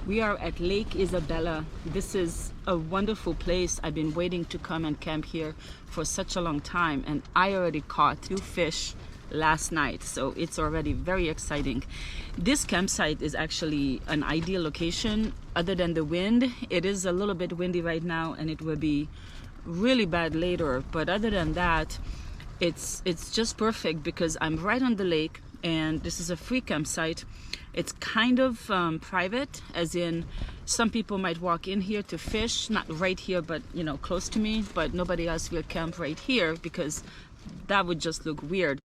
We are at Lake Isabella. This is a wonderful place. I've been waiting to come and camp here for such a long time, and I already caught 2 fish last night, so it's already very exciting. This campsite is actually an ideal location other than the wind. It is a little bit windy right now and it will be really bad later, but other than that, it's just perfect because I'm right on the lake and this is a free campsite. It's kind of private, as in some people might walk in here to fish, not right here, but you know, close to me, but nobody else will camp right here because that would just look weird.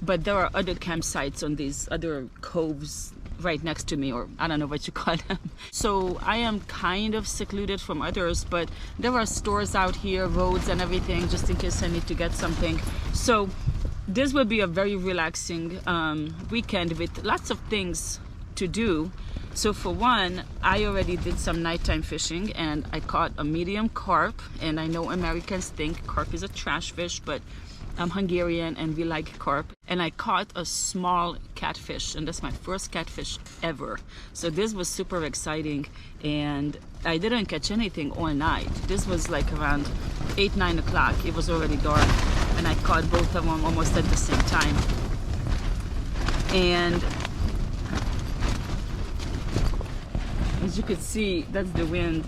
But there are other campsites on these other coves right next to me, or I don't know what you call them. So I am kind of secluded from others, but there are stores out here, roads and everything, just in case I need to get something. So this will be a very relaxing weekend with lots of things to do. So for one, I already did some nighttime fishing and I caught a medium carp, and I know Americans think carp is a trash fish, but I'm Hungarian and we like carp. And I caught a small catfish, and that's my first catfish ever. So this was super exciting, and I didn't catch anything all night. This was like around 8-9 o'clock. It was already dark and I caught both of them almost at the same time. And as you can see, that's the wind.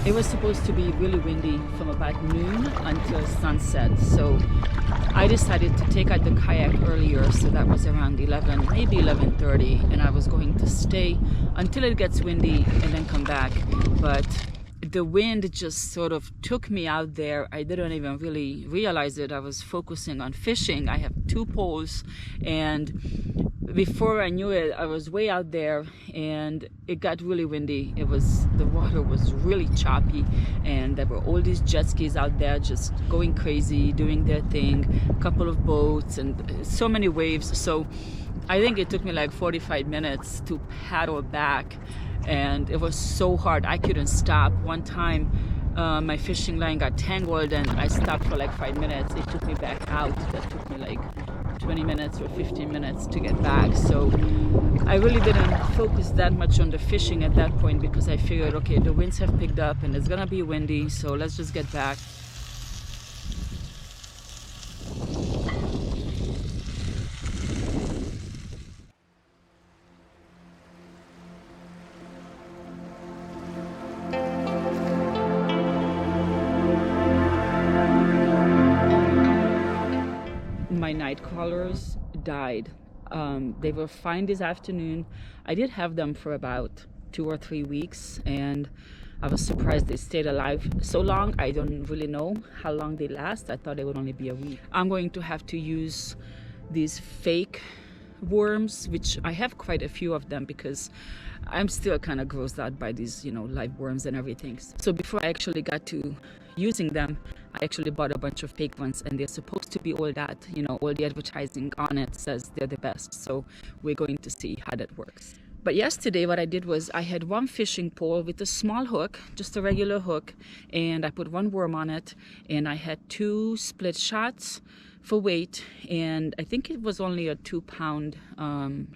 It was supposed to be really windy from about noon until sunset, so I decided to take out the kayak earlier, so that was around 11, maybe 11:30, and I was going to stay until it gets windy and then come back. But the wind just sort of took me out there. I didn't even really realize it. I was focusing on fishing. I have 2 poles, and before I knew it, I was way out there and it got really windy. The water was really choppy, and there were all these jet skis out there just going crazy, doing their thing, a couple of boats and so many waves. So I think it took me like 45 minutes to paddle back, and it was so hard. I couldn't stop. One time my fishing line got tangled and I stopped for like 5 minutes. It took me back out. That took me like 20 minutes or 15 minutes to get back. So I really didn't focus that much on the fishing at that point because I figured, okay, the winds have picked up and it's gonna be windy, so let's just get back. My night crawlers died. They were fine this afternoon. I did have them for about 2 or 3 weeks, and I was surprised they stayed alive so long. I don't really know how long they last. I thought it would only be a week. I'm going to have to use these fake worms, which I have quite a few of them because I'm still kind of grossed out by these, you know, live worms and everything. So before I actually got to using them, I actually bought a bunch of fake ones, and they're supposed to be all that, you know, all the advertising on it says they're the best. So we're going to see how that works. But yesterday what I did was I had one fishing pole with a small hook, just a regular hook, and I put one worm on it, and I had 2 split shots for weight, and I think it was only a 2-pound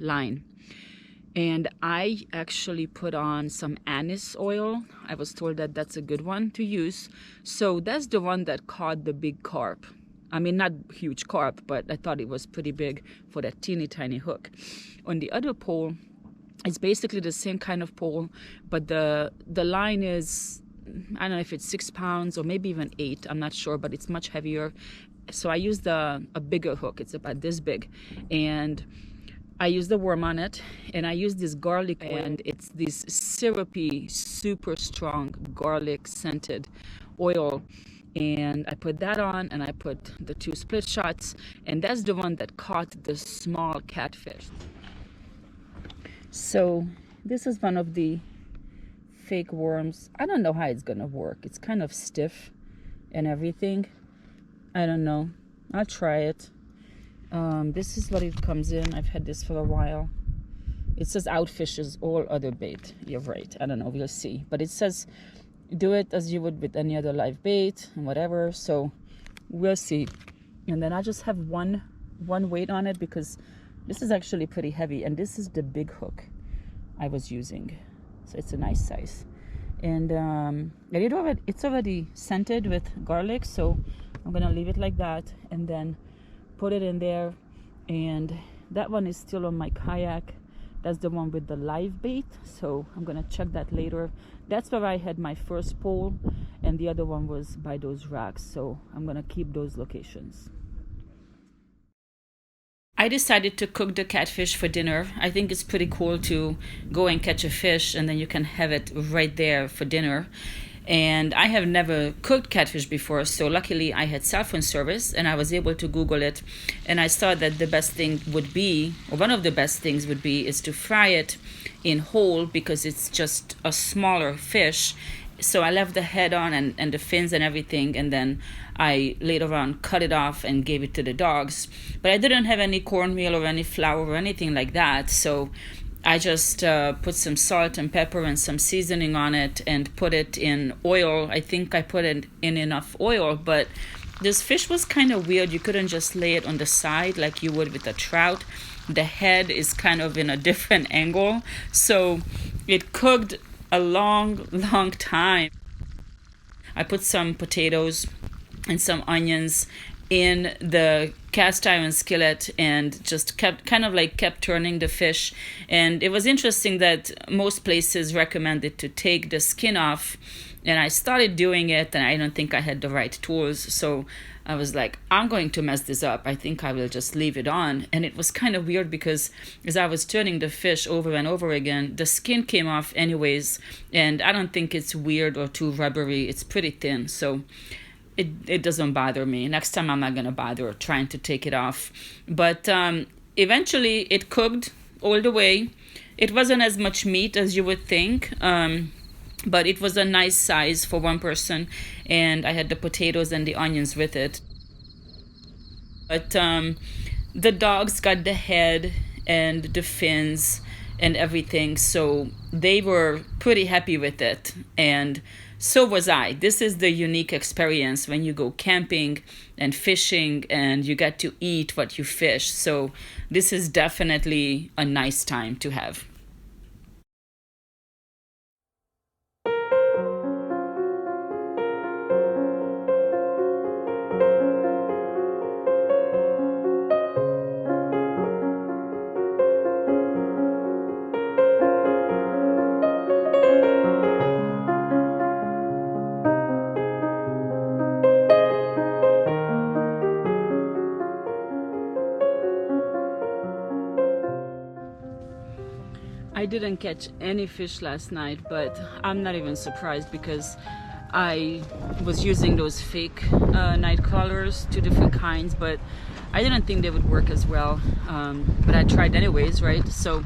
line. And I actually put on some anise oil. I was told that that's a good one to use. So that's the one that caught the big carp. I mean, not huge carp, but I thought it was pretty big for that teeny tiny hook. On the other pole, it's basically the same kind of pole, but the line is, I don't know if it's 6 pounds or maybe even 8, I'm not sure, but it's much heavier. So I used a bigger hook. It's about this big. And I used the worm on it, and I used this garlic oil, and it's this syrupy, super strong garlic scented oil. And I put that on, and I put the 2 split shots, and that's the one that caught the small catfish. So this is one of the fake worms. I don't know how it's gonna work. It's kind of stiff and everything. I don't know. I'll try it. This is what it comes in. I've had this for a while. It says outfishes all other bait. You're right. I don't know. We'll see. But it says do it as you would with any other live bait and whatever. So we'll see. And then I just have one weight on it because this is actually pretty heavy. And this is the big hook I was using. So it's a nice size. And it's already scented with garlic. So I'm going to leave it like that. And then put it in there. And that one is still on my kayak. That's the one with the live bait, so I'm gonna check that later. That's where I had my first pole, and the other one was by those racks, so I'm gonna keep those locations. I decided to cook the catfish for dinner. I think it's pretty cool to go and catch a fish and then you can have it right there for dinner. And I have never cooked catfish before, so luckily I had cell phone service and I was able to Google it. And I saw that the best thing would be, or one of the best things would be, is to fry it in whole because it's just a smaller fish. So I left the head on and the fins and everything, and then I later on cut it off and gave it to the dogs. But I didn't have any cornmeal or any flour or anything like that, so I just put some salt and pepper and some seasoning on it and put it in oil. I think I put it in enough oil, but this fish was kind of weird. You couldn't just lay it on the side like you would with a trout. The head is kind of in a different angle, so it cooked a long time. I put some potatoes and some onions in the cast iron skillet and just kept turning the fish. And it was interesting that most places recommended to take the skin off, and I started doing it, and I don't think I had the right tools, so I was like, I'm going to mess this up. I think I will just leave it on. And it was kind of weird because as I was turning the fish over and over again, the skin came off anyways, and I don't think it's weird or too rubbery. It's pretty thin, so it doesn't bother me. Next time I'm not going to bother trying to take it off. But eventually it cooked all the way. It wasn't as much meat as you would think, but it was a nice size for one person, and I had the potatoes and the onions with it. But the dogs got the head and the fins and everything, so they were pretty happy with it, and so was I. This is the unique experience when you go camping and fishing and you get to eat what you fish. So this is definitely a nice time to have. I didn't catch any fish last night, but I'm not even surprised because I was using those fake night crawlers, 2 different kinds, but I didn't think they would work as well. But I tried anyways, right? So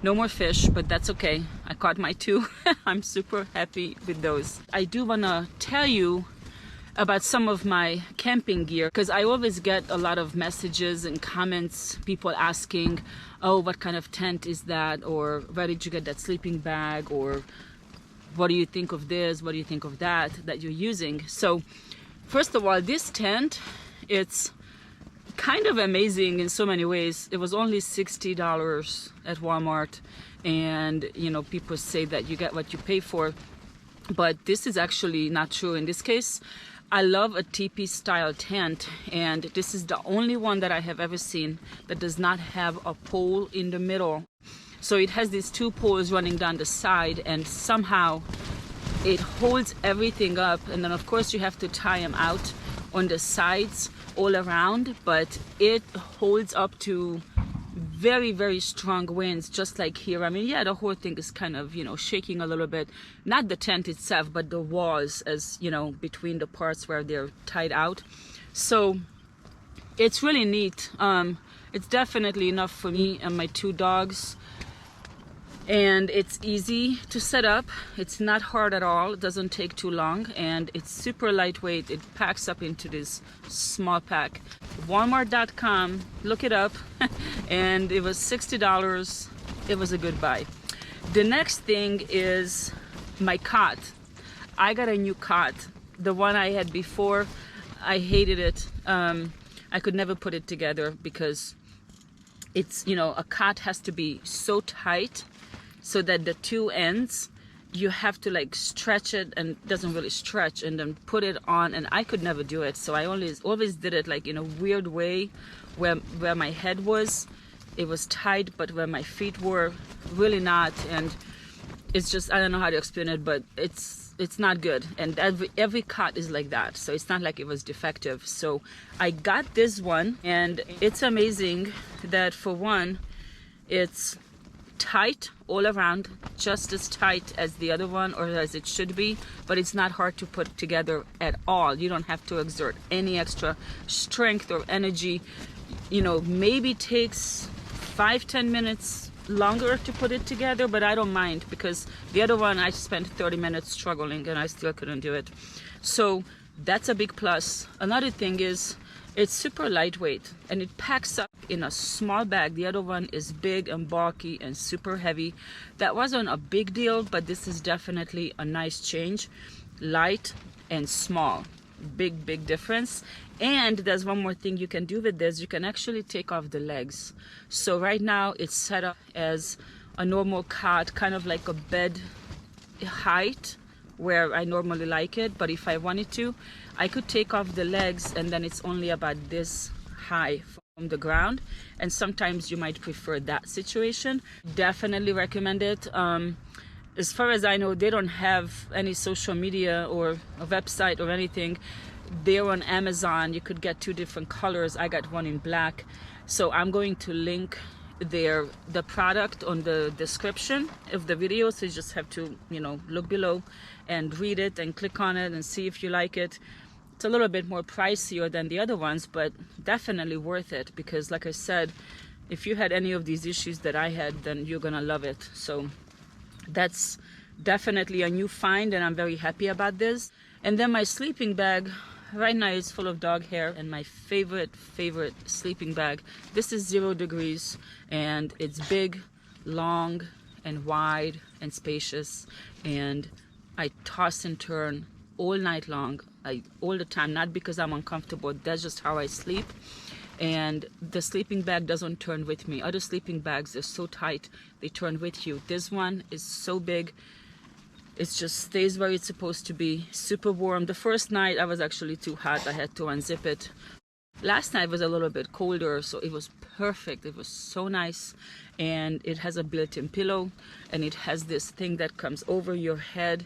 no more fish, but that's okay. I caught my 2. I'm super happy with those. I do want to tell you about some of my camping gear, because I always get a lot of messages and comments, people asking, oh, what kind of tent is that, or where did you get that sleeping bag, or what do you think of this, what do you think of that you're using. So first of all, this tent, it's kind of amazing in so many ways. It was only $60 at Walmart, and you know, people say that you get what you pay for, but this is actually not true in this case. I love a teepee style tent, and this is the only one that I have ever seen that does not have a pole in the middle. So it has these 2 poles running down the side, and somehow it holds everything up, and then of course you have to tie them out on the sides all around, but it holds up to very, very strong winds, just like here. I mean, yeah, the whole thing is kind of, you know, shaking a little bit. Not the tent itself, but the walls, as you know, between the parts where they're tied out. So it's really neat. It's definitely enough for me and my 2 dogs. And it's easy to set up. It's not hard at all. It doesn't take too long, and it's super lightweight. It packs up into this small pack. Walmart.com, look it up. And it was $60. It was a good buy. The next thing is my cot. I got a new cot. The one I had before, I hated it. I could never put it together because it's, you know, a cot has to be so tight so that the 2 ends, you have to like stretch it, and it doesn't really stretch, and then put it on, and I could never do it. So I always did it like in a weird way, where my head was, it was tight, but where my feet were, really not. And it's just, I don't know how to explain it, but it's not good. And every cot is like that, so it's not like it was defective. So I got this one, and it's amazing that, for one, it's tight all around, just as tight as the other one, or as it should be, but it's not hard to put together at all. You don't have to exert any extra strength or energy. You know, maybe takes 5-10 minutes longer to put it together, but I don't mind, because the other one I spent 30 minutes struggling and I still couldn't do it. So that's a big plus. Another thing is it's super lightweight, and it packs up in a small bag. The other one is big and bulky and super heavy. That wasn't a big deal, but this is definitely a nice change. Light and small, big difference. And there's one more thing you can do with this. You can actually take off the legs. So right now it's set up as a normal cot, kind of like a bed height, where I normally like it. But if I wanted to, I could take off the legs, and then it's only about this high from the ground. And sometimes you might prefer that situation. Definitely recommend it. As far as I know, they don't have any social media or a website or anything. They're on Amazon. You could get 2 different colors. I got one in black. So I'm going to link the product on the description of the video, so you just have to, you know, look below and read it and click on it and see if you like it. It's a little bit more pricier than the other ones, but definitely worth it, because like I said, if you had any of these issues that I had, then you're gonna love it. So that's definitely a new find, and I'm very happy about this. And then my sleeping bag, right now it's full of dog hair, and my favorite sleeping bag. This is 0 degrees, and it's big, long, and wide, and spacious, and I toss and turn all night long, all the time, not because I'm uncomfortable, that's just how I sleep. And the sleeping bag doesn't turn with me. Other sleeping bags are so tight, they turn with you. This one is so big, it just stays where it's supposed to be. Super warm. The first night I was actually too hot, I had to unzip it. Last night was a little bit colder, so it was perfect. It was so nice. And it has a built-in pillow, and it has this thing that comes over your head.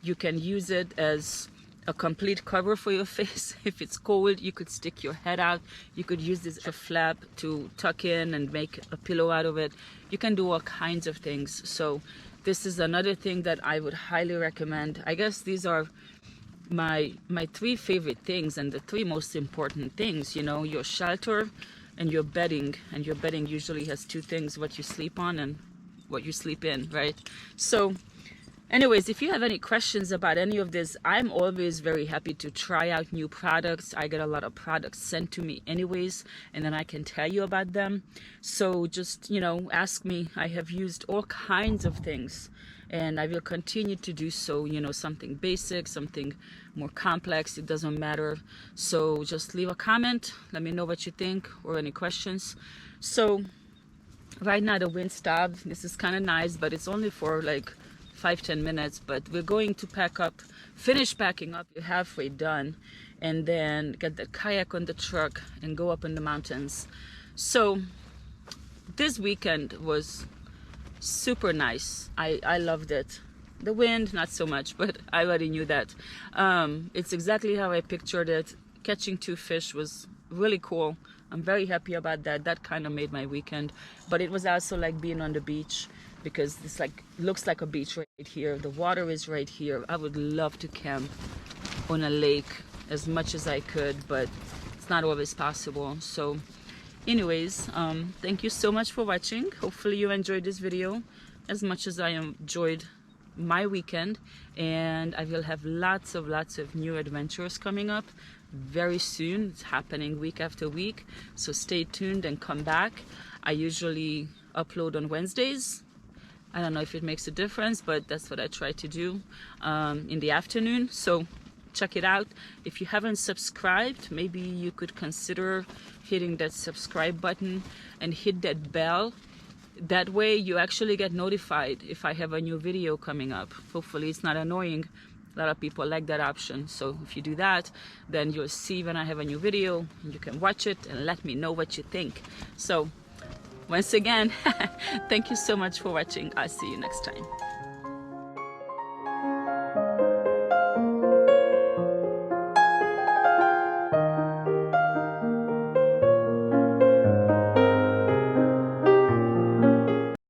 You can use it as a complete cover for your face. If it's cold, you could stick your head out. You could use this as a flap to tuck in and make a pillow out of it. You can do all kinds of things. So this is another thing that I would highly recommend. I guess these are my 3 favorite things, and the 3 most important things, you know, your shelter and your bedding. And your bedding usually has 2 things: what you sleep on and what you sleep in, right? So anyways, if you have any questions about any of this, I'm always very happy to try out new products. I get a lot of products sent to me anyways, and then I can tell you about them. So just, you know, ask me. I have used all kinds of things, and I will continue to do so. You know, something basic, something more complex, it doesn't matter. So just leave a comment, let me know what you think, or any questions. So right now the wind stopped. This is kind of nice, but it's only for like 5-10 minutes. But we're going to pack up, finish packing up, we're halfway done, and then get the kayak on the truck and go up in the mountains. So this weekend was super nice. I loved it. The wind, not so much, but I already knew that. It's exactly how I pictured it. catching 2 fish was really cool. I'm very happy about that. That kind of made my weekend. But it was also like being on the beach, because it's like, looks like a beach right here. The water is right here. I would love to camp on a lake as much as I could, but it's not always possible. So anyways, thank you so much for watching. Hopefully you enjoyed this video as much as I enjoyed my weekend, and I will have lots of new adventures coming up very soon. It's happening week after week, so stay tuned and come back. I usually upload on Wednesdays. I don't know if it makes a difference, but that's what I try to do in the afternoon. So check it out. If you haven't subscribed, maybe you could consider hitting that subscribe button and hit that bell. That way you actually get notified if I have a new video coming up. Hopefully it's not annoying. A lot of people like that option. So if you do that, then you'll see when I have a new video, and you can watch it and let me know what you think. So once again, thank you so much for watching. I'll see you next time.